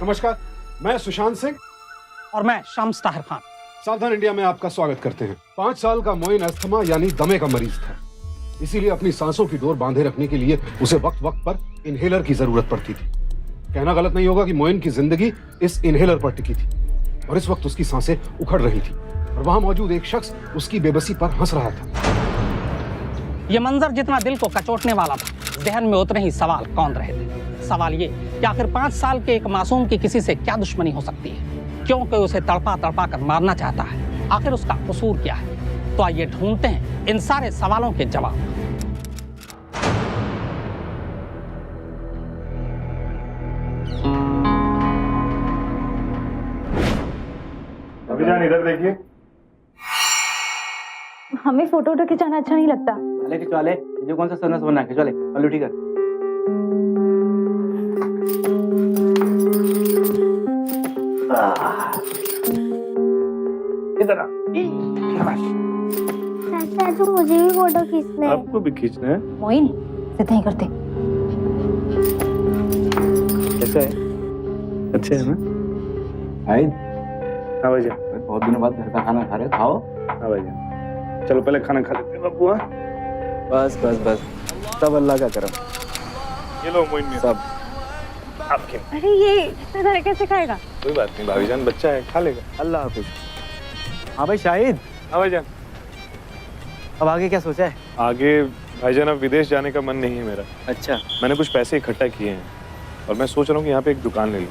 नमस्कार, मैं सुशांत सिंह और मैं शम्स ताहिर खान। सावधान इंडिया में आपका स्वागत करते हैं। 5 साल का मोइन अस्थमा यानी दमे का मरीज था, इसीलिए अपनी सांसों की डोर बांधे रखने के लिए उसे वक्त वक्त पर इनहेलर की जरूरत पड़ती थी। कहना गलत नहीं होगा कि मोइन की जिंदगी इस इनहेलर पर टिकी थी और इस वक्त उसकी सांसें उखड़ रही थी और वहां मौजूद एक शख्स उसकी बेबसी पर हंस रहा था। ये मंजर जितना दिल को कचोटने वाला था, जहन में उतने ही सवाल कौन रहे थे। सवाल ये कि आखिर 5 साल के एक मासूम की किसी से क्या दुश्मनी हो सकती है, क्यों कोई उसे तड़पा तड़पा कर मारना चाहता है, आखिर उसका कसूर क्या है। तो आइए ढूंढते हैं इन सारे सवालों के जवाब। अभिजान इधर देखिए। हमें फोटो वोटो खिंचाना अच्छा नहीं लगता। चले खिंचवा ले, जो कौन सा सन्नास बनना है, खिंचवा ले। चलो ठीक है। इधर आ। चाचा तो मुझे भी फोटो खींचना है। आपको भी खींचना है? मोइन से नहीं करते। कैसा है? अच्छे है ना? आइद, हाँ भाईजान। बहुत दिनों बाद घर का खाना खा रहे, खाओ। हाँ भाईजान, चलो पहले खाना खा लेते हैं बाबू। हाँ बस बस बस, सब अल्लाह का करम। ये लो मोइन में सब आपके। अरे ये इतना सारे कैसे खाएगा? कोई बात नहीं भाईजान, बच्चा है, खा लेगा। अल्लाह हाफिज। हाँ भाई शाहिद, हाँ भाईजान। अब आगे क्या सोचा है? आगे भाईजान अब विदेश जाने का मन नहीं है मेरा। अच्छा, मैंने कुछ पैसे इकट्ठा किए हैं और मैं सोच रहा हूँ कि यहाँ पे एक दुकान ले लूँ।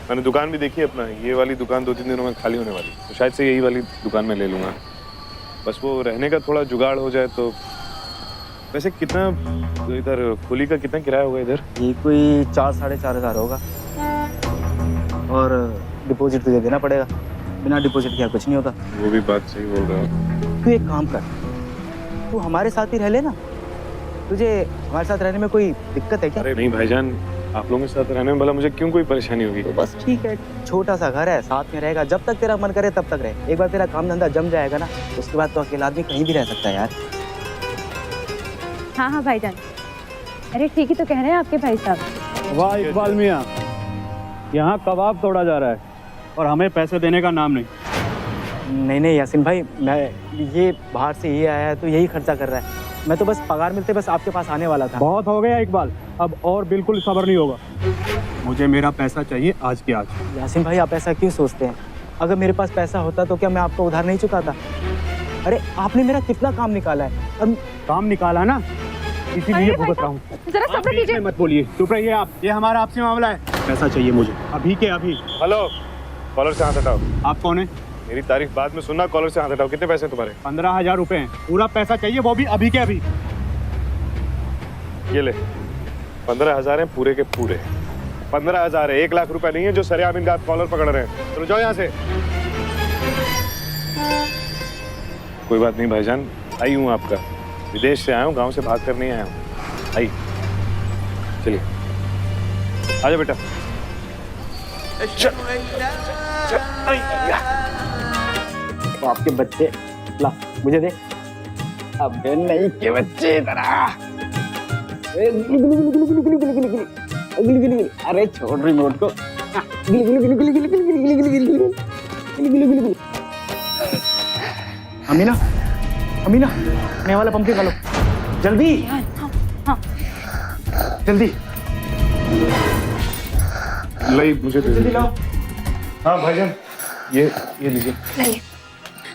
मैंने दुकान भी देखी अपना, ये वाली दुकान 2-3 दिनों में खाली होने वाली, तो शायद से यही वाली दुकान में ले लूँगा। बस वो रहने का थोड़ा जुगाड़ हो जाए तो। वैसे कितना इधर खुली का कितना किराया होगा इधर? ये कोई 4-4.5 होगा और डिपॉजिट तुझे देना पड़ेगा। बिना डिपॉजिट के कुछ नहीं होता। वो भी बात सही बोल रहा हूँ। तू एक काम कर, तू हमारे साथ ही रह लेना। तुझे हमारे साथ रहने में कोई दिक्कत है क्या? अरे नहीं भाईजान, आप लोगों के साथ रहने में भला मुझे क्यों कोई परेशानी होगी? तो बस ठीक है, छोटा सा घर है, साथ में रहेगा, जब तक तेरा मन करे तब तक रहे। एक बार तेरा काम धंधा जम जाएगा ना, उसके बाद तो अकेला आदमी कहीं भी रह सकता है यार। हाँ हाँ भाईजान, अरे ठीक ही तो कह रहे हैं आपके भाई साहब। वाह इकबाल मियाँ, यहाँ कबाब तोड़ा जा रहा है और हमें पैसे देने का नाम नहीं। नहीं यासीन भाई, मैं ये बाहर से ये आया है तो यही खर्चा कर रहा है। मैं तो बस पगार मिलते बस आपके पास आने वाला था। बहुत हो गया इकबाल, अब और बिल्कुल सब्र नहीं होगा। मुझे मेरा पैसा चाहिए आज के आज। यासीन भाई, आप ऐसा क्यों सोचते हैं? अगर मेरे पास पैसा होता तो क्या मैं आपको उधार नहीं चुकाता? अरे आपने मेरा कितना काम निकाला है। अब काम निकाला ना, इसीलिए भुगत रहा हूँ। जरा सब्र कीजिए। मत बोलिए, चुप रहिए आप। ये हमारा आपसे मामला है। पैसा चाहिए मुझे अभी के अभी। हेलो, कॉलर से हाथ हटाओ। आप कौन है? मेरी तारीफ बाद में सुनना, कॉलर से हाथ हटाओ। कितने पैसे हैं तुम्हारे? 15,000 रुपए हैं। पूरा पैसा चाहिए, वो भी अभी के अभी। ये ले, 15,000 हैं पूरे के पूरे। 15,000 है, 1 लाख रुपए नहीं है जो सरेआम इनका कॉलर पकड़ रहे हैं। चलो जाओ यहाँ से। कोई बात नहीं भाईजान, आई हूँ आपका, विदेश से आया हूँ, गांव से भाग कर नहीं आया हूँ। आई, चलिए आजा बेटा। तो आपके बच्चे ला मुझे दे। अबे नहीं के बच्चे, अरे छोड़ रिमोट को। अमीना, अमीना, नए वाला पंप निकालो जल्दी। हाँ। जल्दी लाई मुझे दे जल्दी दीजिए। लाओ। हाँ भाईजान, ये लीजिए। लाइए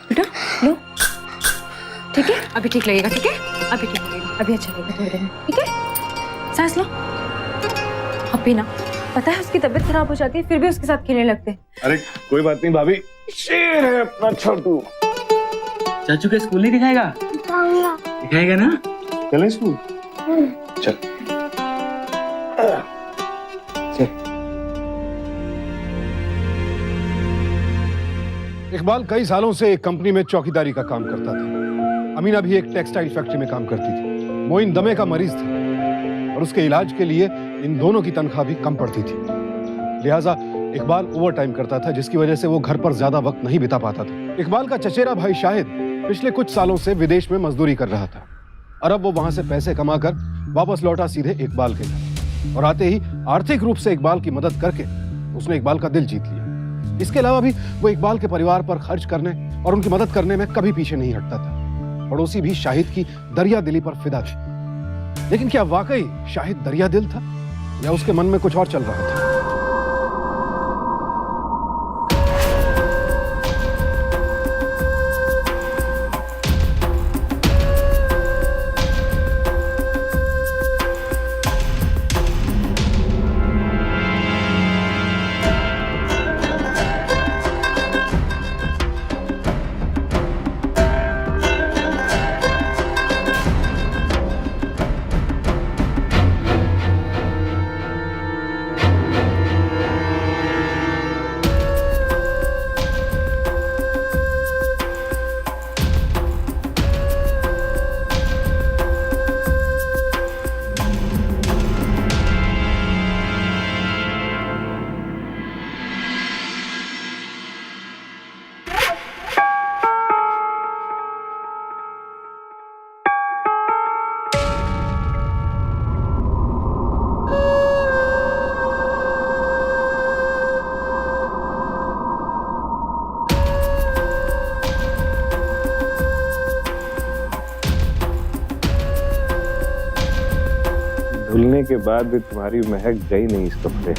बेटा, लो। ठीक है, अभी ठीक लगेगा। ठीक है, अभी ठीक लगेगा, अभी अच्छा लगेगा थोड़ी देर में। ठीक है, सांस लो। अभी ना, पता है उसकी तबीयत खराब हो जाती है, फिर भी उसके साथ खेलने लगते हैं। अरे कोई बात नहीं भाभी, शेर है अपना छोटू। चाचू के स्कूल नहीं दिखाएगा? दिखाएगा ना? चले स्कूल? चल। इकबाल कई सालों से एक कंपनी में चौकीदारी का काम करता था। अमीना भी एक टेक्सटाइल फैक्ट्री में काम करती थी। मोइन दमे का मरीज था और उसके इलाज के लिए इन दोनों की तनख्वाह भी कम पड़ती थी। लिहाजा इकबाल ओवर टाइम करता था, जिसकी वजह से वो घर पर ज्यादा वक्त नहीं बिता पाता था। इकबाल का चचेरा भाई शाहिद पिछले कुछ सालों से विदेश में मजदूरी कर रहा था और अब वो वहां से पैसे कमाकर वापस लौटा सीधे इकबाल के घर और आते ही आर्थिक रूप से इकबाल की मदद करके उसने इकबाल का दिल जीत लिया। इसके अलावा भी वो इकबाल के परिवार पर खर्च करने और उनकी मदद करने में कभी पीछे नहीं हटता था। पड़ोसी भी शाहिद की दरिया दिली पर फिदा थे। लेकिन क्या वाकई शाहिद दरिया दिल था या उसके मन में कुछ और चल रहा था? धुलने के बाद भी तुम्हारी महक गई नहीं इस कपड़े।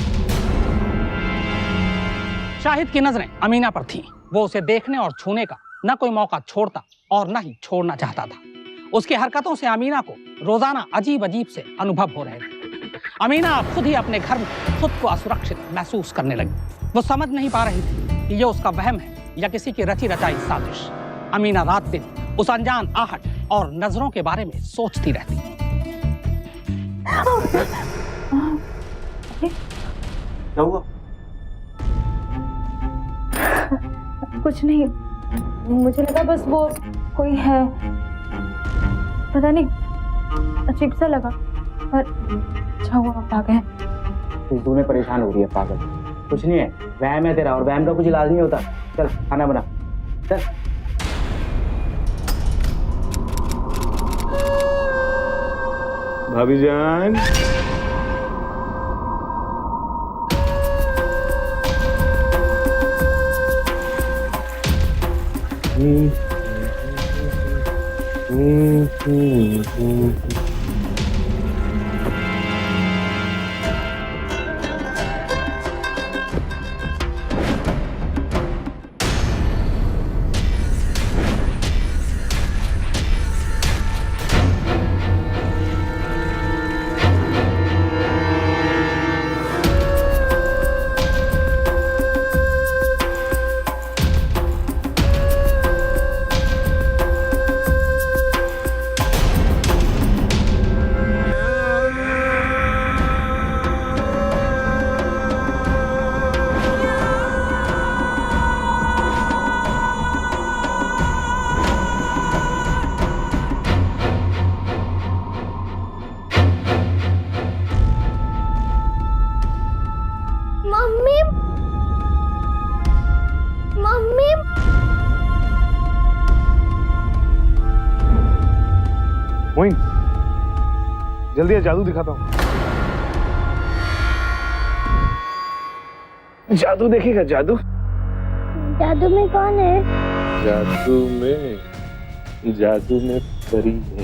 शाहिद की नजरें अमीना पर थीं। वो उसे देखने और छूने का न कोई मौका छोड़ता और न ही छोड़ना चाहता था। उसकी हरकतों से अमीना को रोजाना अजीब अजीब से अनुभव हो रहे थे। अमीना अब खुद ही अपने घर में खुद को असुरक्षित महसूस करने लगी। वो समझ नहीं पा रही थी कि ये उसका वहम है या किसी की रची रचाई साजिश। अमीना रात दिन उस अनजान आहट और नजरों के बारे में सोचती रहती। क्या हुआ? कुछ नहीं, मुझे लगा बस वो कोई है, पता नहीं अजीब सा लगा, पर अच्छा हुआ आप आ गए। तूने परेशान हो रही है पागल। कुछ नहीं है, वहम है तेरा, और वहम का कुछ इलाज नहीं होता। चल खाना बना, चल। भाभी जान, मोइन, जल्दी जादू दिखाता हूँ। जादू देखेगा? जादू? जादू में कौन है? जादू में परी है।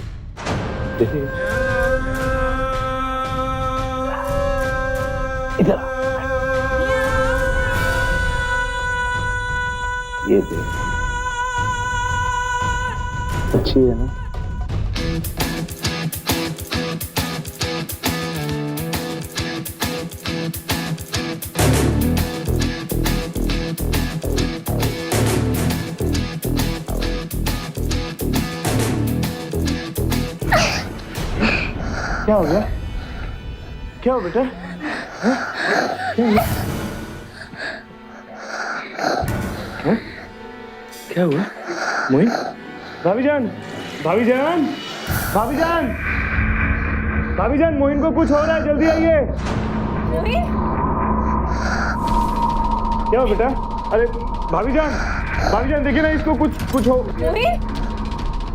इधर ये देख, अच्छी है ना? क्या हो गया? क्या हो बेटा? क्या हुआ मोइन? भाभी जान, भाभी जान, भाभी जान, भाभी जान, मोइन को कुछ हो रहा है, जल्दी आइए। मोइन? क्या हो बेटा? अरे भाभी जान देखिए ना, इसको कुछ हो। मोइन?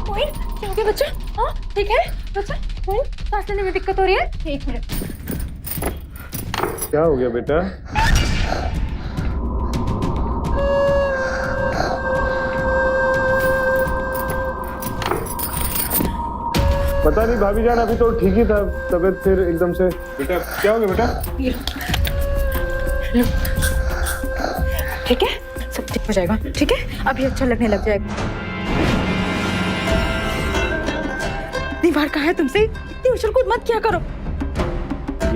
मोइन, क्या हो गया बच्चा? हाँ, ठीक है बच्चा? मोइन, सांस लेने में दिक्कत हो रही है? एक मिनट। क्या हो गया बेटा? पता नहीं भाभी जान, अभी तो ठीक ही था, तबीयत फिर एकदम से। बेटा क्या हो गया बेटा? ठीक है, सब ठीक हो जाएगा। ठीक है, अभी अच्छा लगने लग जाएगा। दीवार कहा है तुमसे इतनी उछल कूद मत किया करो।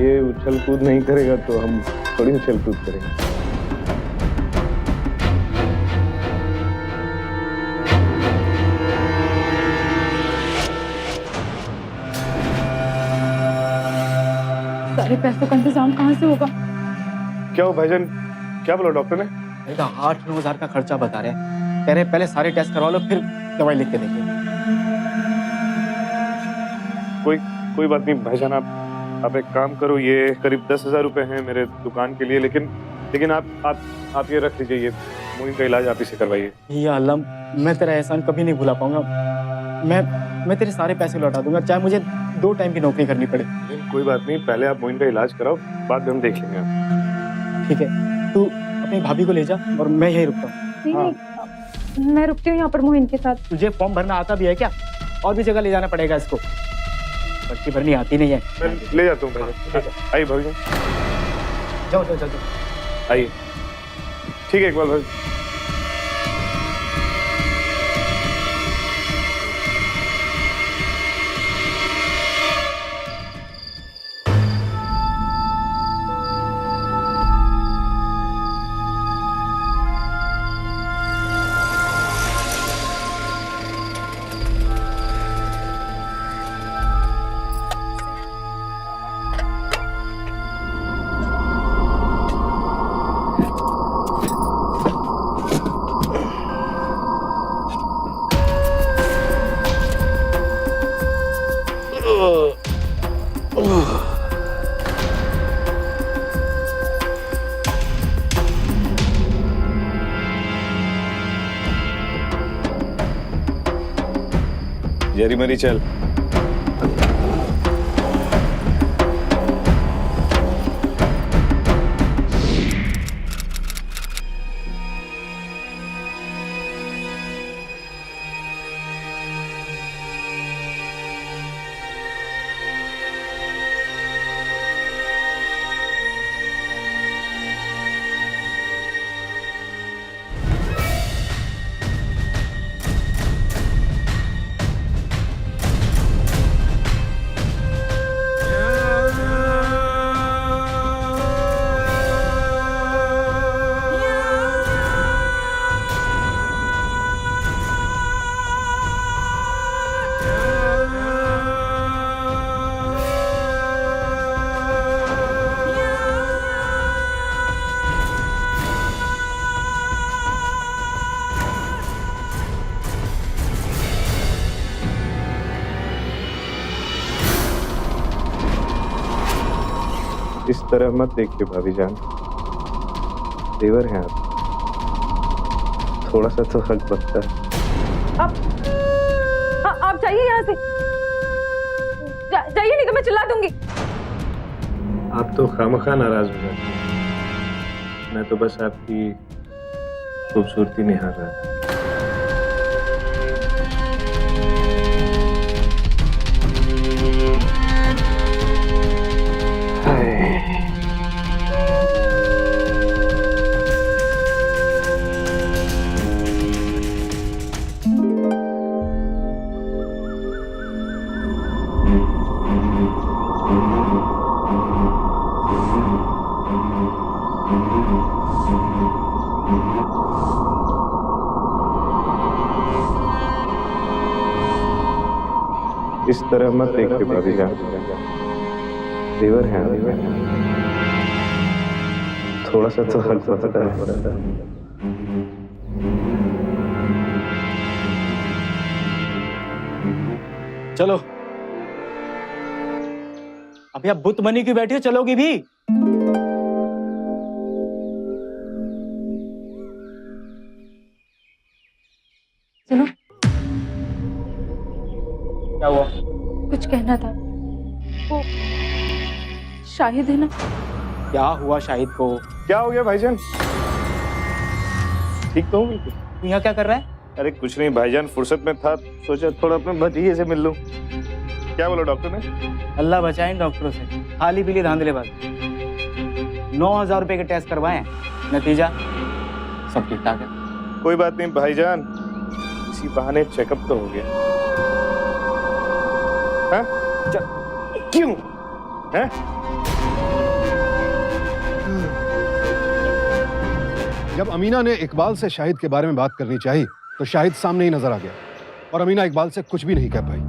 ये उछल कूद नहीं करेगा तो हम थोड़ी उछल कूद करेंगे। सारे पैसों का इंतजाम कहाँ से होगा? क्या हो भाईजान, क्या बोला डॉक्टर ने? 8-9 हजार का खर्चा बता रहे हैं। कह रहे हैं पहले सारे टेस्ट करवा लो, फिर दवाई लिख के देखिए। कोई बात नहीं भाईजान, आप एक काम करो, ये करीब 10,000 रुपए हैं मेरे दुकान के लिए, लेकिन आप ये रख लीजिए, ये मोइन का इलाज आप ही से करवाइए। या अल्लाह, मैं तेरा एहसान कभी नहीं भुला पाऊंगा। मैं तेरे सारे पैसे लौटा दूंगा, चाहे मुझे 2 टाइम की नौकरी करनी पड़े। कोई बात नहीं, पहले आप मोइन का इलाज कराओ, बाद में हम देख लेंगे। ठीक है, तू अपनी भाभी को ले जा और मैं यहीं रुकता हूँ। नहीं, मैं रुकती हूँ यहाँ पर मोहिन के साथ। तुझे फॉर्म भरना आता भी है क्या? और भी जगह ले जाना पड़ेगा इसको, पर्ची भरनी आती नहीं है। मैं ले जाता हूँ भाईजान। आइए भाईजान, जाओ जाओ जाओ। आइए। ठीक है इकबाल भाई। जरी मरी चल। इस तरह मत देखिए भाभी जान, देवर हैं आप, थोड़ा सा तो हक बनता है। आप जाइए यहाँ से, जाइए नहीं तो मैं चिल्ला दूंगी। आप तो खामखा नाराज हो जाते हैं, मैं तो बस आपकी खूबसूरती निहार रहा था। इस तरह मत देखिए भाभी जान, देवर हैं आप, थोड़ा सा तो हक बनता है। चलो, अभी आप बुत बनी क्यों बैठी हो, चलोगी भी? सुनो, क्या हुआ? कुछ कहना था। वो शाहिद है ना? क्या हुआ शाहिद को? क्या हो गया भाईजान? ठीक तो हूँ बिल्कुल। तू यहाँ क्या कर रहा है? अरे कुछ नहीं भाईजान, फुर्सत में था, सोचा थोड़ा अपने भतीजे से मिल लूं। क्या बोला डॉक्टर ने? अल्लाह बचाए इन डॉक्टरों से, खाली पीली धांधलेबाज। 9,000 रुपए के टेस्ट करवाए, नतीजा सब ठीक ठाक है। कोई बात नहीं भाईजान, इसी बहाने चेकअप तो हो गया। हैं? क्यों? हैं? जब अमीना ने इकबाल से शाहिद के बारे में बात करनी चाहिए तो शाहिद सामने ही नजर आ गया और अमीना इकबाल से कुछ भी नहीं कह पाई।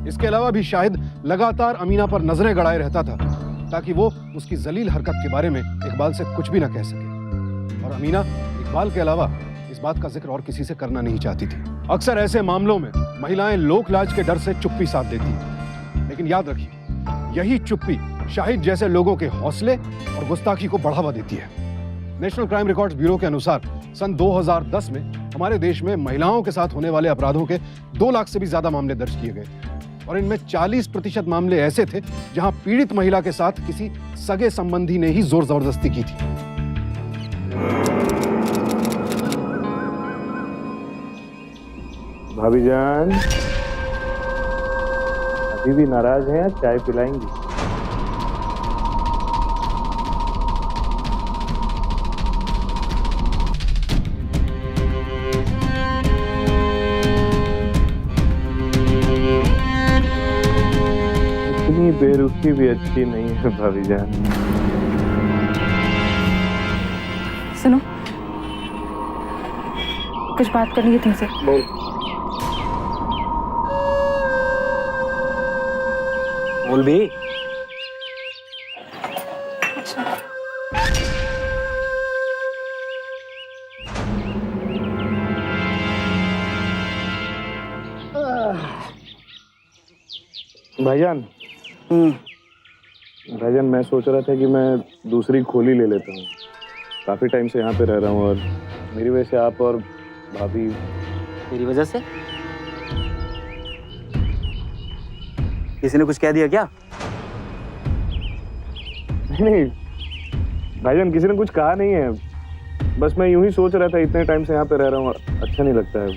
इसके अलावा भी शाहिद लगातार अमीना पर नजरें गड़ाए रहता था ताकि वो उसकी जलील हरकत के बारे में इकबाल से कुछ भी ना कह सके। और अमीना इकबाल के अलावा इस बात का जिक्र और किसी से करना नहीं चाहती थी। अक्सर ऐसे मामलों में महिलाएं लोक लाज के डर से चुप्पी साध देती हैं, लेकिन याद रखिए यही चुप्पी शाहिद जैसे लोगों के हौसले और गुस्ताखी को बढ़ावा देती है। नेशनल क्राइम रिकॉर्ड्स ब्यूरो के अनुसार सन 2010 में हमारे देश में महिलाओं के साथ होने वाले अपराधों के 2 लाख से भी ज्यादा मामले दर्ज किए गए थे और इनमें 40% मामले ऐसे थे जहां पीड़ित महिला के साथ किसी सगे संबंधी ने ही जोर जबरदस्ती की थी। भाभी जान अभी भी नाराज हैं, चाय पिलाएंगी? इतनी बेरुखी भी अच्छी नहीं है भाभी जान। सुनो, कुछ बात करनी है तुमसे। बोल भी। भाईजान भाईजान मैं सोच रहा था कि मैं दूसरी खोली ले लेता हूँ। काफी टाइम से यहाँ पे रह रहा हूँ और मेरी वजह से आप और भाभी। तेरी वजह से? किसी ने कुछ कह दिया क्या? नहीं भाईजान, किसी ने कुछ कहा नहीं है, बस मैं यूं ही सोच रहा था इतने टाइम से यहाँ पे रह रहा हूँ, अच्छा नहीं लगता है।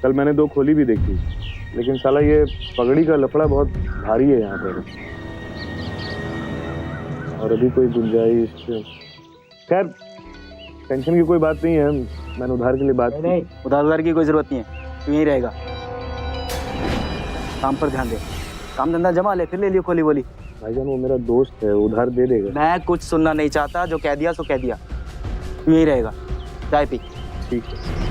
कल मैंने 2 खोली भी देखी, लेकिन साला ये पगड़ी का लफड़ा बहुत भारी है यहाँ पर और अभी कोई गुंजाइश। खैर टेंशन की कोई बात नहीं है, मैंने उधार के लिए बात नहीं, उधार की कोई जरूरत नहीं है, तू यहीं रहेगा। काम पर ध्यान दे, काम धंधा जमा ले, फिर ले लियो खोली बोली। भाईजान वो मेरा दोस्त है, उधार दे देगा। मैं कुछ सुनना नहीं चाहता, जो कह दिया सो कह दिया, तू यहीं रहेगा। चाय पी। ठीक है।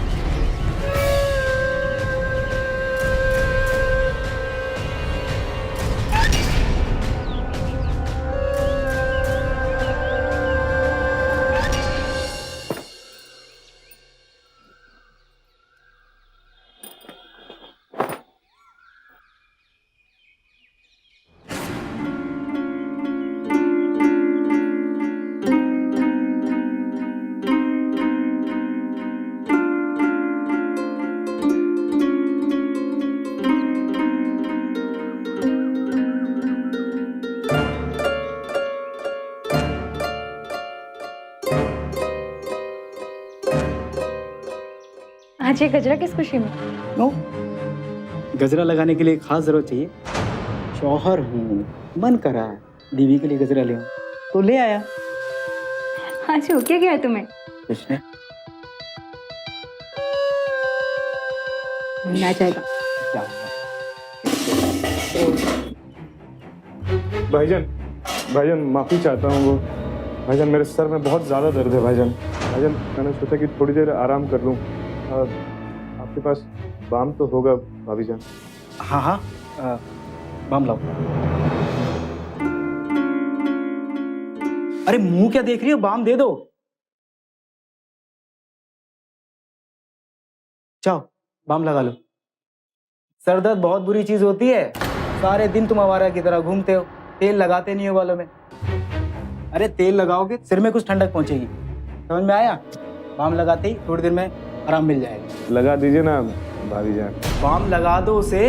आज ये गजरा किस खुशी में? नो, गजरा लगाने के लिए खास जरूरत चाहिए। शौहर हूँ, मन करा दीदी के लिए गजरा ले आऊं, तो ले आया। आज हो क्या गया तुम्हें? कुछ नहीं। आ जाएगा। भाईजान भाईजान माफी चाहता हूँ। वो भाईजान मेरे सर में बहुत ज्यादा दर्द है भाईजान। भाईजान मैंने सोचा कि थोड़ी देर आराम कर लूँ। आपके पास बाम तो होगा भाभी जान? हाँ हाँ, बाम लाओ। अरे मुंह क्या देख रही हो, बाम दे दो। जाओ बाम लगा लो। सर दर्द बहुत बुरी चीज होती है, सारे दिन तुम आवारा की तरह घूमते हो, तेल लगाते नहीं हो बालों में। अरे तेल लगाओगे सिर में कुछ ठंडक पहुंचेगी, समझ में आया? बाम लगाते ही थोड़ी देर में आराम मिल जाएगा। लगा दीजिए ना भाभी जान। बाम लगा दो उसे।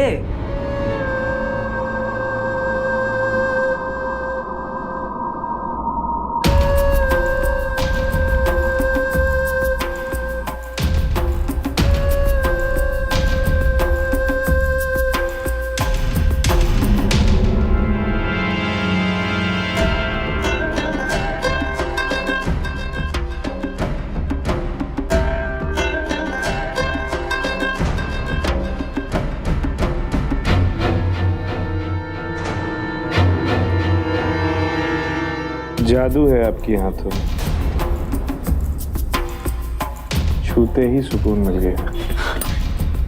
जादू है आपकी हाथों में, छूते ही सुकून मिल गया।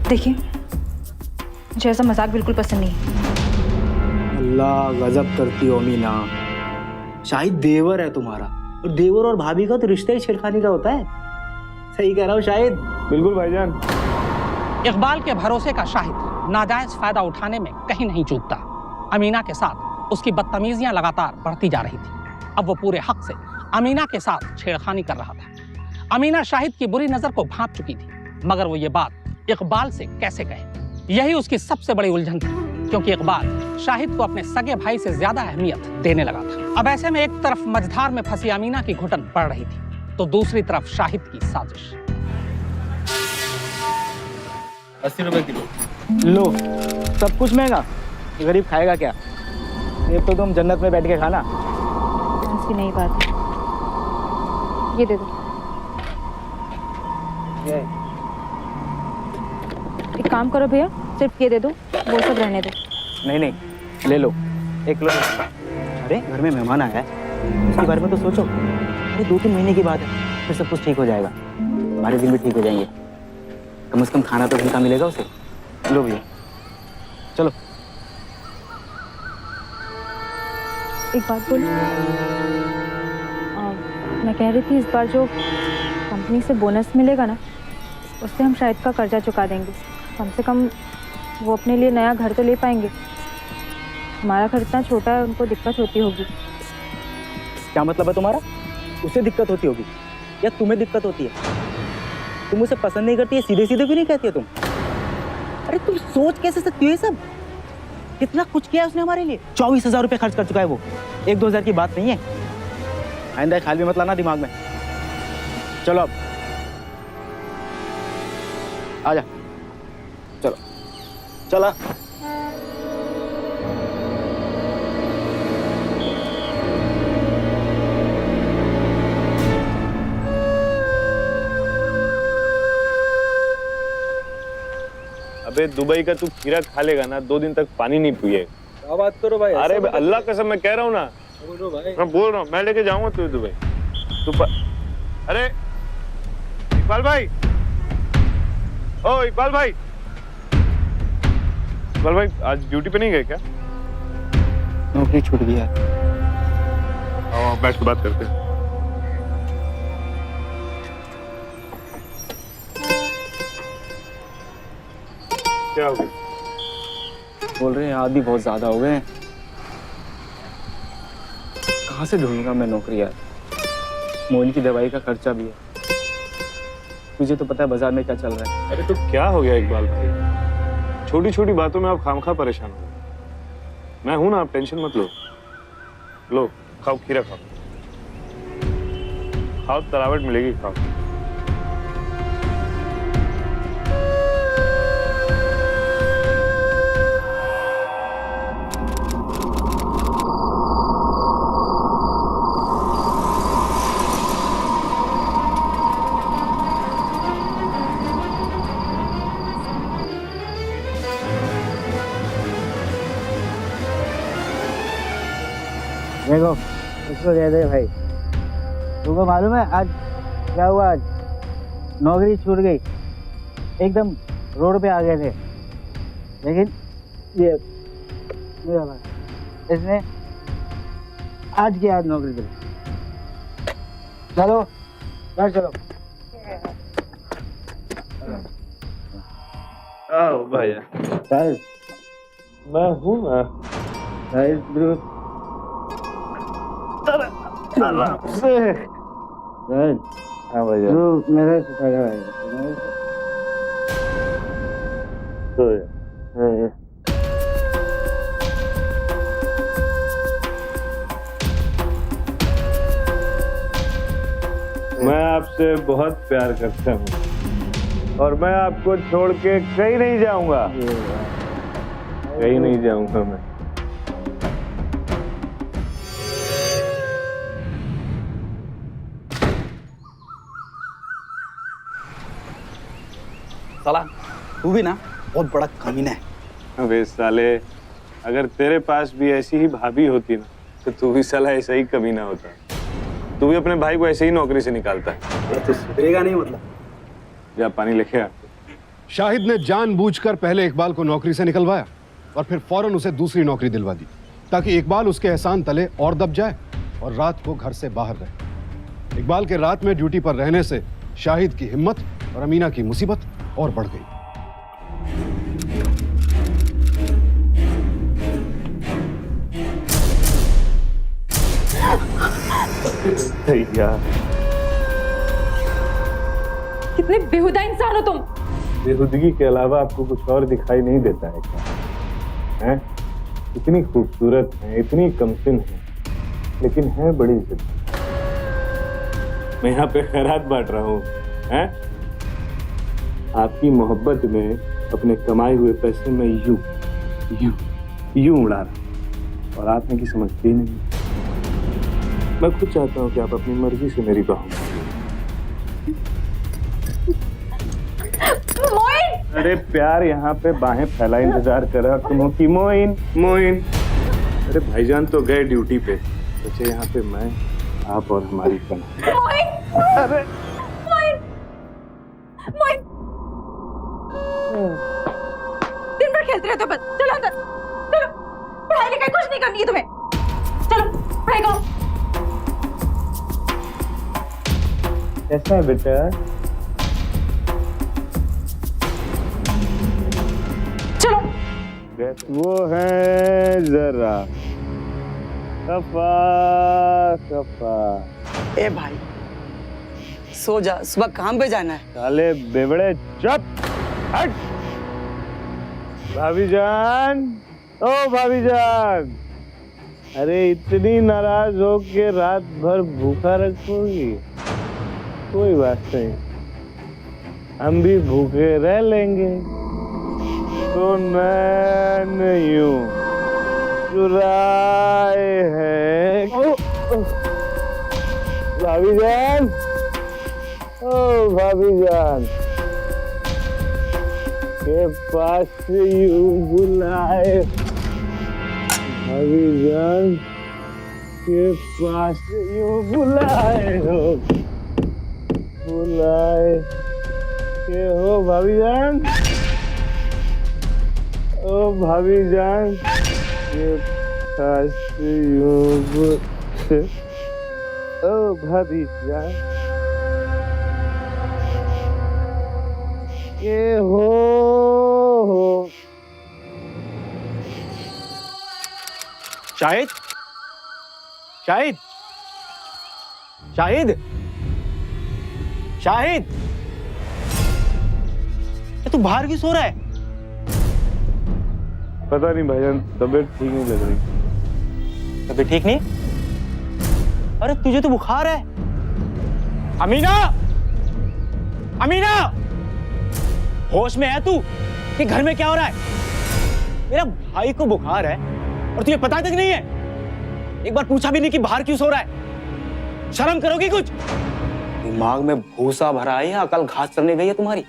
देखिए, मुझे ऐसा मजाक बिल्कुल पसंद नहीं है। अल्लाह गजब करती हो मीना। शाहिद देवर है तुम्हारा, और देवर और भाभी का तो रिश्ता ही छेड़खानी का होता है। सही कह रहा हूँ शाहिद। बिल्कुल भाईजान। इकबाल के भरोसे का शाहिद नाजायज फायदा उठाने में कहीं नहीं चूकता। अमीना के साथ उसकी बदतमीजियां लगातार बढ़ती जा रही थी। अब वो पूरे हक से अमीना के साथ छेड़खानी कर रहा था। अमीना शाहिद की बुरी नजर को भांप चुकी थी, मगर वो ये बात इकबाल से कैसे कहे, यही उसकी सबसे बड़ी उलझन थी। क्योंकि इकबाल शाहिद को अपने सगे भाई से ज्यादा अहमियत देने लगा था। अब ऐसे में एक तरफ मझधार में फंसी अमीना की घुटन बढ़ रही थी, तो दूसरी तरफ शाहिद की साजिश। 80 रुपए किलो। लो, सब कुछ महंगा, गरीब खाएगा क्या? ये तो तुम जन्नत में बैठ के खाना। ऐसी नहीं बात है। ये दे दो। ये एक काम करो भैया, सिर्फ ये दे दो, वो सब रहने दो। नहीं नहीं, ले लो 1 किलो। अरे घर में मेहमान आया है, उसके बारे में तो सोचो। अरे 2-3 महीने की बात है, फिर सब कुछ ठीक हो जाएगा। हमारे दिन भी ठीक हो जाएंगे। कम से कम खाना तो हल्का मिलेगा उसे। लो भैया, चलो। एक बात बोलूं, मैं कह रही थी इस बार जो कंपनी से बोनस मिलेगा ना, उससे हम शायद का कर्जा चुका देंगे। कम से कम वो अपने लिए नया घर तो ले पाएंगे। हमारा घर इतना छोटा है, उनको दिक्कत होती होगी। क्या मतलब है तुम्हारा? उसे दिक्कत होती होगी या तुम्हें दिक्कत होती है? तुम उसे पसंद नहीं करती है, सीधे सीधे भी नहीं कहती है तुम। अरे तुम सोच कैसे सकती हो ये सब? कितना कुछ किया है उसने हमारे लिए। 24,000 रुपये खर्च कर चुका है वो। 1-2 हज़ार की बात नहीं है। आइंदा ख्याल भी मत लाना दिमाग में। चलो अब आजा, चलो चला। अबे दुबई का तू खीरा खा लेगा ना, 2 दिन तक पानी नहीं पिएगा। क्या बात करो भाई? अरे अल्लाह कसम मैं कह रहा हूँ ना, बोलो भाई। मैं बोल रहा हूँ, मैं लेके जाऊंगा तुझे दुबई। अरे इकबाल भाई, ओ इकबाल भाई, इकबाल भाई आज ड्यूटी पे नहीं गए क्या? नौकरी छूट गया। आओ बैठ के बात करते हैं। क्या हो गया? बोल रहे हैं आदमी बहुत ज्यादा हो गए हैं। कहाँ से ढूंढूंगा मैं नौकरी यार? मोइन की दवाई का खर्चा भी है। मुझे तो पता है बाजार में क्या चल रहा है। अरे तो क्या हो गया इकबाल भाई? छोटी छोटी बातों में आप खामखा परेशान हो गए। मैं हूं ना, आप टेंशन मत लो। लो खाओ, खीरा खाओ, खाओ तरावट मिलेगी, खाओ। देखो इसको दे दे भाई। तुमको मालूम है आज क्या हुआ? आज नौकरी छूट गई। एकदम रोड पे आ गए थे, लेकिन ये मेरा भाई इसने आज की आज नौकरी दी। चलो घर चलो। आओ भैया। साहिल, मैं हूं ना। साहिल ब्रो। साहिल, हाँ भैया। तू मेरा सगा भाई है। तो मैं आपसे बहुत प्यार करता हूँ और मैं आपको छोड़ के कहीं नहीं जाऊंगा, कहीं नहीं जाऊंगा मैं। साला तू भी ना बहुत बड़ा कमीना है। अबे साले, अगर तेरे पास भी ऐसी ही भाभी होती ना तो तू भी साला ऐसा ही कमीना होता। तू भी अपने भाई को ऐसे ही नौकरी से निकालता है। ये तो सुधरेगा नहीं मतलब। जा पानी लेके आ। शाहिद ने जानबूझकर पहले इकबाल को नौकरी से निकलवाया और फिर फौरन उसे दूसरी नौकरी दिलवा दी ताकि इकबाल उसके एहसान तले और दब जाए और रात को घर से बाहर रहे। इकबाल के रात में ड्यूटी पर रहने से शाहिद की हिम्मत और अमीना की मुसीबत और बढ़ गई। यार कितने बेहुदा इंसान हो तुम। बेहुदगी के अलावा आपको कुछ और दिखाई नहीं देता है क्या? हैं? इतनी खूबसूरत है, इतनी कमसिन है, लेकिन है बड़ी जिद्दी। मैं यहाँ पे खैरात बांट रहा हूँ, हैं? आपकी मोहब्बत में अपने कमाए हुए पैसे में यूं उड़ा रहा हूं और आप मेरी समझती नहीं। मैं खुद चाहता हूँ कि आप अपनी मर्जी से मेरी बाहों में। अरे प्यार यहाँ पे बाहें फैला इंतजार कर रहा तुम हो कि मोइन मोइन। अरे भाईजान तो गए ड्यूटी पे, बचे यहाँ पे मैं, आप और हमारी कमाई। अरे दिन भर खेलते रहते हो बस। चलो अंदर चलो, पढ़ाई लिखाई कुछ नहीं करनी है तुम्हें। चलो पढ़ाई करो। कैसा है बेटा? चलो वो है जरा कफा कफा। ए भाई सो जा, सुबह काम पे जाना है। साले बेवड़े चुप हट। भाभी जान, ओ भाभी जान, अरे इतनी नाराज हो के रात भर भूखा रखोगी? कोई बात नहीं, हम भी भूखे रह लेंगे। तो नैन यूं चुराए हैं भाभी जान, ओ भाभी जान के पास से यूं बुलाए, भाभी जान के पास से यूं बुलाए हो, बुलाए के हो भाभी जान, ओ भाभी जान के पास से यूं बुलाए, ओ भाभी जान के हो। शाहिद, शाहिद, शाहिद, शाहिद, तू बाहर क्यों सो रहा है? पता नहीं भाईजान, तबीयत ठीक नहीं लग रही। तबीयत ठीक नहीं? अरे तुझे तो बुखार है। अमीना, अमीना, होश में है तू कि घर में क्या हो रहा है? मेरा भाई को बुखार है और तुझे पता तक नहीं है? एक बार पूछा भी नहीं कि बाहर क्यों सो रहा है? शर्म करोगी कुछ? दिमाग में भूसा भरा है या अकल घास चढ़ने गई है तुम्हारी?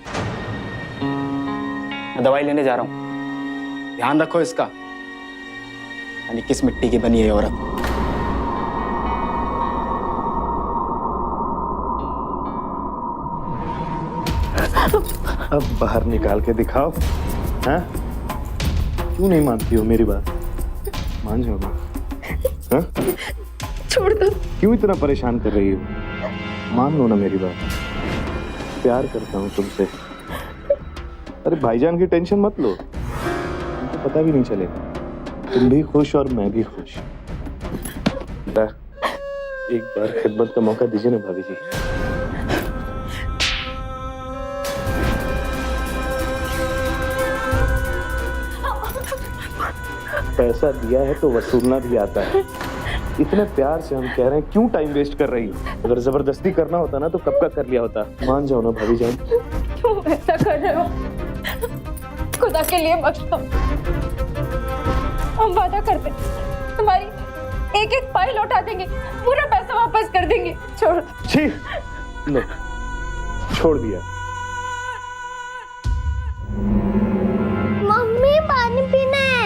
मैं दवाई लेने जा रहा हूं, ध्यान रखो इसका। यानी किस मिट्टी की बनी है औरत। अब बाहर निकाल के दिखाओ, हैं? क्यों नहीं मानती हो मेरी बात? मान जाओ ना, हाँ? छोड़ दो। क्यों इतना परेशान कर रही हो? मान लो ना मेरी बात, प्यार करता हूँ तुमसे। अरे भाईजान की टेंशन मत लो, तुमको पता भी नहीं चलेगा। तुम भी खुश और मैं भी खुश। एक बार खिदमत का मौका दीजिए ना भाभी जी। पैसा दिया है तो वसूलना भी आता है। इतने प्यार से हम कह रहे हैं, क्यों टाइम वेस्ट कर रही हो? अगर जबरदस्ती करना होता ना तो कब का कर लिया होता। मान जाओ ना भाभी जान। क्यों ऐसा कर रहे हो? खुदा के लिए बख्श दो। हम वादा करते हैं, तुम्हारी एक एक पाई लौटा देंगे, पूरा पैसा वापस कर देंगे। छोड़ दो। छी, लो, छोड़ दिया। मम्मी पानी पीना है।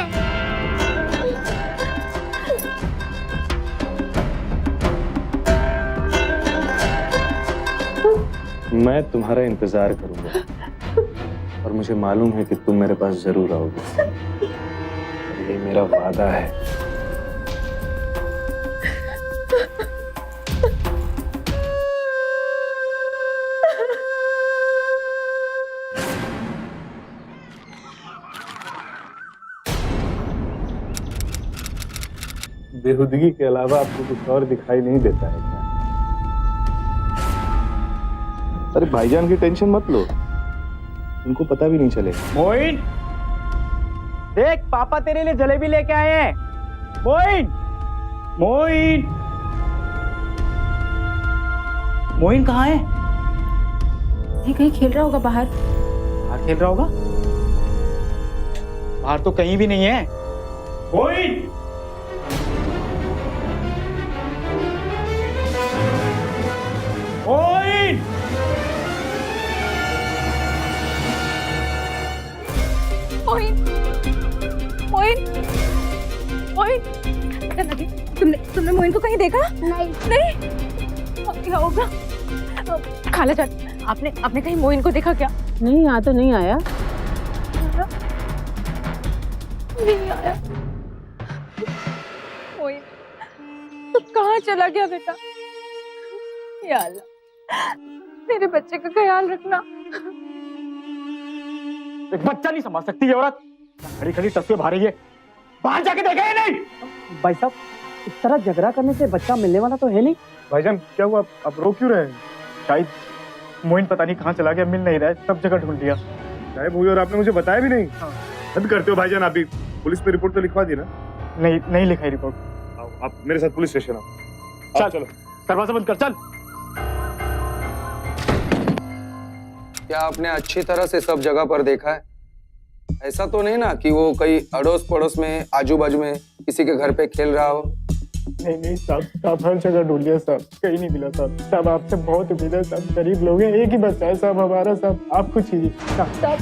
मैं तुम्हारा इंतजार करूंगा और मुझे मालूम है कि तुम मेरे पास जरूर आओगे। और ये मेरा वादा है। बेहुदगी के अलावा आपको कुछ और दिखाई नहीं देता है क्या? अरे भाईजान की टेंशन मत लो, उनको पता भी नहीं चलेगा। मोइन, देख पापा तेरे लिए जलेबी लेके आए हैं। मोइन, मोइन, मोइन कहाँ है? ये कहीं खेल रहा होगा बाहर। बाहर खेल रहा होगा? बाहर तो कहीं भी नहीं है। मोइन, मोइन, मोइन, मोइन, मोइन, क्या लगी? तुमने मोइन को कहीं देखा? नहीं। नहीं? अब क्या होगा? खाला जान, आपने कहीं मोइन को देखा क्या? नहीं, यहाँ तो नहीं आया। नहीं आया। मोइन, तो कहाँ चला गया बेटा? या अल्लाह, मेरे बच्चे का ख्याल रखना। एक बच्चा नहीं संभाल सकती ये औरत। खड़ी खड़ी तस्वीर भा रही है। बाहर जाके देखे या नहीं? भाई साहब, इस तरह झगड़ा करने से बच्चा मिलने वाला तो है नहीं। भाईजान क्या हुआ, आप रो क्यों रहे हैं? शायद मोइन पता नहीं कहाँ चला गया, मिल नहीं रहा है, सब जगह ढूंढ लिया। गायब हुई और आपने मुझे बताया भी नहीं। हद करते हो भाईजान, आप भी पुलिस पे रिपोर्ट तो लिखवा दी ना? नहीं लिखाई रिपोर्ट। आओ, आप मेरे साथ पुलिस स्टेशन आओ। चल, दरवाजा बंद कर, चल। क्या आपने अच्छी तरह से सब जगह पर देखा है? ऐसा तो नहीं ना कि वो कहीं अड़ोस पड़ोस में आजू बाजू में किसी के घर पे खेल रहा हो? नहीं साहब, हर जगह ढूंढ लिया साहब, कहीं नहीं मिला साहब। आपसे बहुत उम्मीद है साहब, गरीब लोग हैं, एक ही बच्चा है साहब हमारा साहब, आप कुछ कीजिए साहब।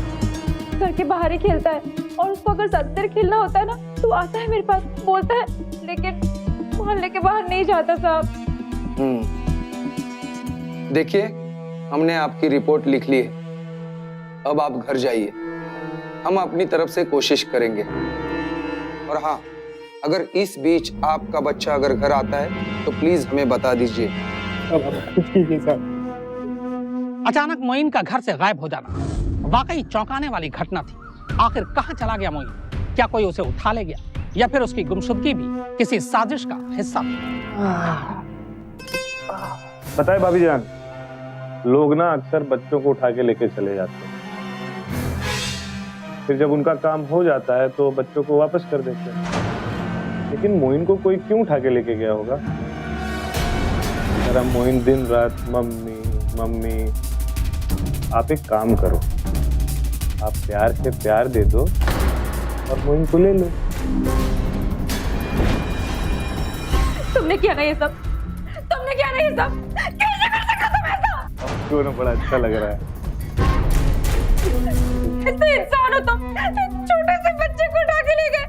घर के बाहर ही खेलता है और उसको अगर ज्यादा देर खेलना होता है ना तो आता है मेरे पास, बोलता है, लेकिन मोहल्ले के बाहर नहीं जाता साहब। देखिए, हमने आपकी रिपोर्ट लिख ली है, अब आप घर जाइए। हम अपनी तरफ से कोशिश करेंगे। और हाँ, अगर इस बीच आपका बच्चा अगर घर आता है तो प्लीज हमें बता दीजिए। कुछ कीजिए साहब। अचानक मोइन का घर से गायब हो जाना वाकई चौंकाने वाली घटना थी। आखिर कहाँ चला गया मोइन? क्या कोई उसे उठा ले गया या फिर उसकी गुमशुदगी भी किसी साजिश का हिस्सा थी? पता है भाभी जान, लोग ना अक्सर बच्चों को उठा के लेके चले जाते हैं, फिर जब उनका काम हो जाता है तो बच्चों को वापस कर देते हैं। लेकिन मोइन को कोई क्यों उठा के लेके गया होगा? मेरा मोइन दिन रात मम्मी मम्मी। आप एक काम करो, आप प्यार से प्यार दे दो और मोइन को ले लो। तुमने किया ना ये सब? तुमने किया ना ये सब? कैसे कर सकता तुम ऐसा? आपको ना बड़ा अच्छा लग रहा है। ऐसे इंसान हो तुम, छोटे से बच्चे को उठा के ले गए।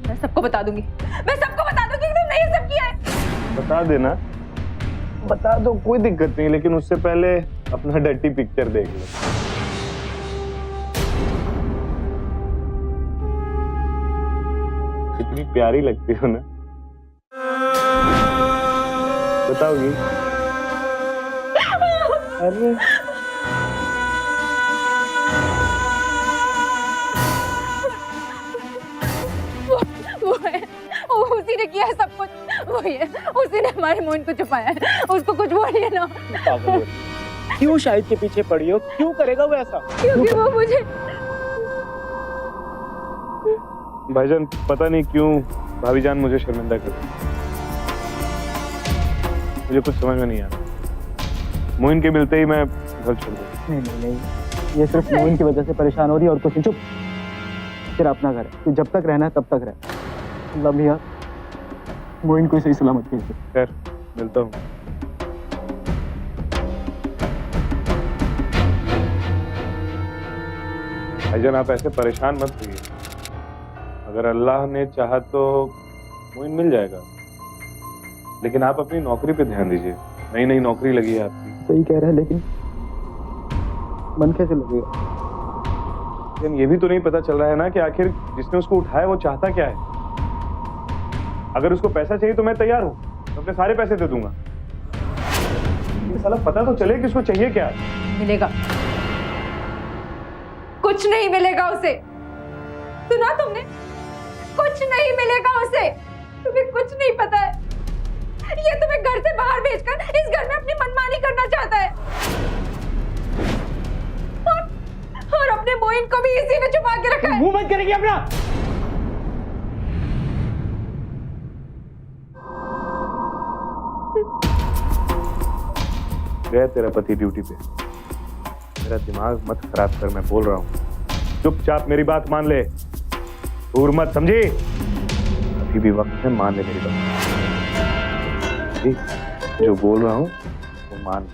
मैं सबको बता दूंगी, मैं सबको बता दूंगी कि तुमने ये सब किया है। बता देना, बता दो, कोई दिक्कत नहीं, लेकिन उससे पहले अपना डर्टी पिक्चर देख लो। कितनी प्यारी लगती हो ना, बताओगी? अरे वो है, उसी ने किया है सब कुछ, वही है, उसी ने हमारे मोइन को छुपाया है। उसको कुछ बोलिए ना। क्यों शाहिद के पीछे पड़ी हो? क्यों करेगा वो ऐसा? क्योंकि वो मुझे भाईजान पता नहीं क्यों भाभी जान मुझे शर्मिंदा करती, मुझे कुछ समझ में नहीं आया। मोइन के मिलते ही मैं घर छोड़ दूँ। नहीं, ये सिर्फ मोइन की वजह से परेशान हो रही है और कुछ नहीं। चुप, तेरा अपना घर है, जब तक रहना है तब तक रह। अल्लाह मियां मोइन को सही सलामत भेज। खैर, मिलता हूँ। भाईजान आप ऐसे परेशान मत होइए, अगर अल्लाह ने चाहा तो मोइन मिल जाएगा, लेकिन आप अपनी नौकरी पे ध्यान दीजिए। नई नई नौकरी लगी है आपकी। सही कह रहा है, लेकिन मन कैसे लगेगा? लेकिन ये भी तो नहीं पता चल रहा है ना कि आखिर जिसने उसको उठाया वो चाहता क्या है। अगर उसको पैसा चाहिए तो मैं तैयार हूँ, तो अपने सारे पैसे दे दूंगा। साला पता तो चले कि उसको चाहिए क्या। मिलेगा, कुछ नहीं मिलेगा उसे। सुना तुमने? कुछ नहीं मिलेगा उसे। तुम्हें कुछ नहीं पता है। ये तुम्हें घर से बाहर भेजकर इस घर में अपनी मनमानी करना चाहता है, और अपने मोइन को भी इसी में छुपा के रखा है। मुंह बंद करेगी अपना। गया तेरा पति ड्यूटी पे। मेरा दिमाग मत खराब कर, मैं बोल रहा हूँ। चुपचाप मेरी बात मान ले, दूर मत, समझी? अभी भी वक्त है, मान ले मेरी बात। जो बोल रहा हूँ वो मान।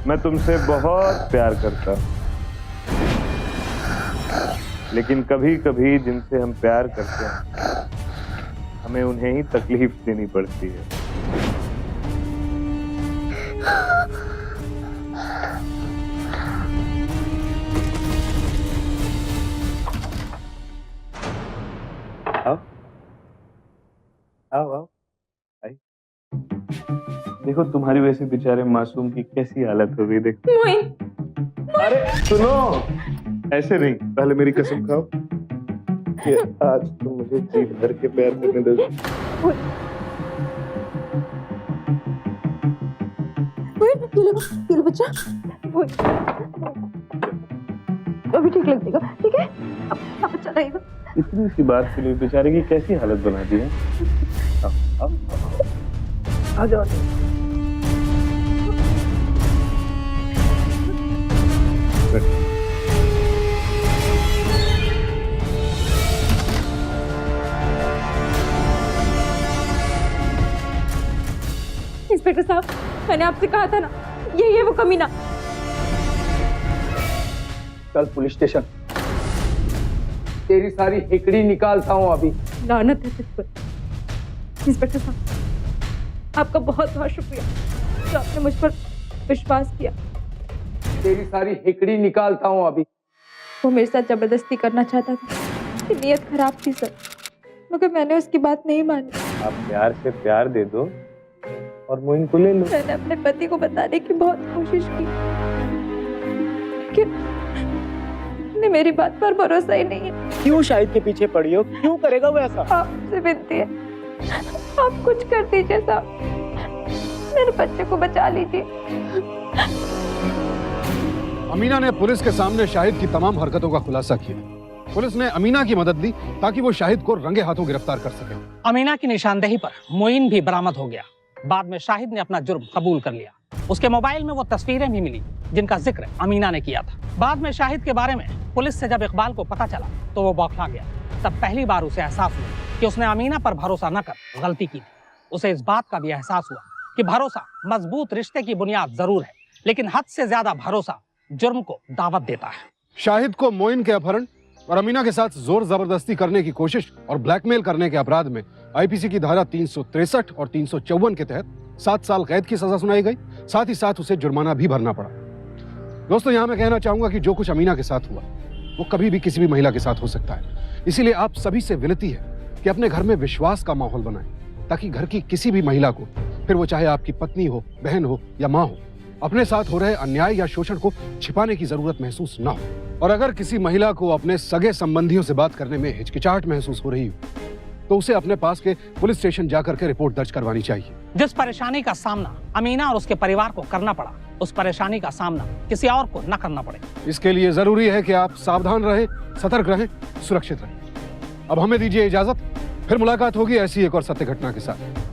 मैं तुमसे बहुत प्यार करता हूं, लेकिन कभी कभी जिनसे हम प्यार करते हैं हमें उन्हें ही तकलीफ देनी पड़ती है। आओ आओ आओ, आई। देखो तुम्हारी वजह से बेचारे मासूम की कैसी हालत हो गई। देखो मोइन, अरे सुनो, ऐसे नहीं, पहले मेरी कसम खाओ कि आज तुम मुझे जी भर के प्यार करने दो। ये लो बच्चा। अभी ठीक लग जाएगा, ठीक है? अब अच्छा रहेगा। इतनी सी बात के लिए बेचारे की कैसी हालत बना दी है। आओ आओ आ जाओ। इंस्पेक्टर साहब, मैंने आपसे कहा था ना, ये वो कमीना। चल पुलिस स्टेशन, तेरी सारी हिकड़ी निकालता हूँ अभी। लानत है तुझ पर। इंस्पेक्टर साहब, आपका बहुत बहुत शुक्रिया जो आपने मुझ पर विश्वास किया। तेरी सारी हिकड़ी निकालता हूँ अभी। वो मेरे साथ जबरदस्ती करना चाहता था, उसकी नीयत खराब थी सर, मगर मैंने उसकी बात नहीं मानी। आप प्यार से प्यार दे दो और मोइन को ले लो। मैंने अपने पति को बताने की बहुत कोशिश की, लेकिन उन्हें मेरी बात पर भरोसा ही नहीं है। क्यों शाहिद के पीछे पड़ी हो? क्यों करेगा वो ऐसा? आपसे विनती है, आप कुछ कर दीजिए साहब, मेरे बच्चे को बचा लीजिए। अमीना ने पुलिस के सामने शाहिद की तमाम हरकतों का खुलासा किया। पुलिस ने अमीना की मदद दी ताकि वो शाहिद को रंगे हाथों गिरफ्तार कर सके। अमीना की निशानदेही पर मोइन भी बरामद हो गया। बाद में शाहिद ने अपना जुर्म कबूल कर लिया। उसके मोबाइल में वो तस्वीरें भी मिली जिनका जिक्र अमीना ने किया था। बाद में शाहिद के बारे में पुलिस से जब इकबाल को पता चला तो वो बौखला गया। तब पहली बार उसे एहसास हुआ कि उसने अमीना पर भरोसा न कर गलती की थी। उसे इस बात का भी एहसास हुआ कि भरोसा मजबूत रिश्ते की बुनियाद जरूर है, लेकिन हद से ज्यादा भरोसा जुर्म को दावत देता है। शाहिद को मोइन के अपहरण और अमीना के साथ जोर जबरदस्ती करने की कोशिश और ब्लैकमेल करने के अपराध में आईपीसी की धारा 363 और 354 के तहत 7 साल कैद की सजा सुनाई गई। साथ ही साथ उसे जुर्माना भी भरना पड़ा। दोस्तों, यहां मैं कहना चाहूंगा कि जो कुछ अमीना के साथ हुआ वो कभी भी किसी भी महिला के साथ हो सकता है। इसीलिए आप सभी से विनती है कि अपने घर में विश्वास का माहौल बनाएं, ताकि घर की किसी भी महिला को, फिर वो चाहे आपकी पत्नी हो, बहन हो या माँ हो, अपने साथ हो रहे अन्याय या शोषण को छिपाने की जरूरत महसूस ना हो। और अगर किसी महिला को अपने सगे संबंधियों से बात करने में हिचकिचाहट महसूस हो रही हो तो उसे अपने पास के पुलिस स्टेशन जाकर के रिपोर्ट दर्ज करवानी चाहिए। जिस परेशानी का सामना अमीना और उसके परिवार को करना पड़ा, उस परेशानी का सामना किसी और को न करना पड़े। इसके लिए जरूरी है कि आप सावधान रहें, सतर्क रहें, सुरक्षित रहें। अब हमें दीजिए इजाजत, फिर मुलाकात होगी ऐसी एक और सत्य घटना के साथ।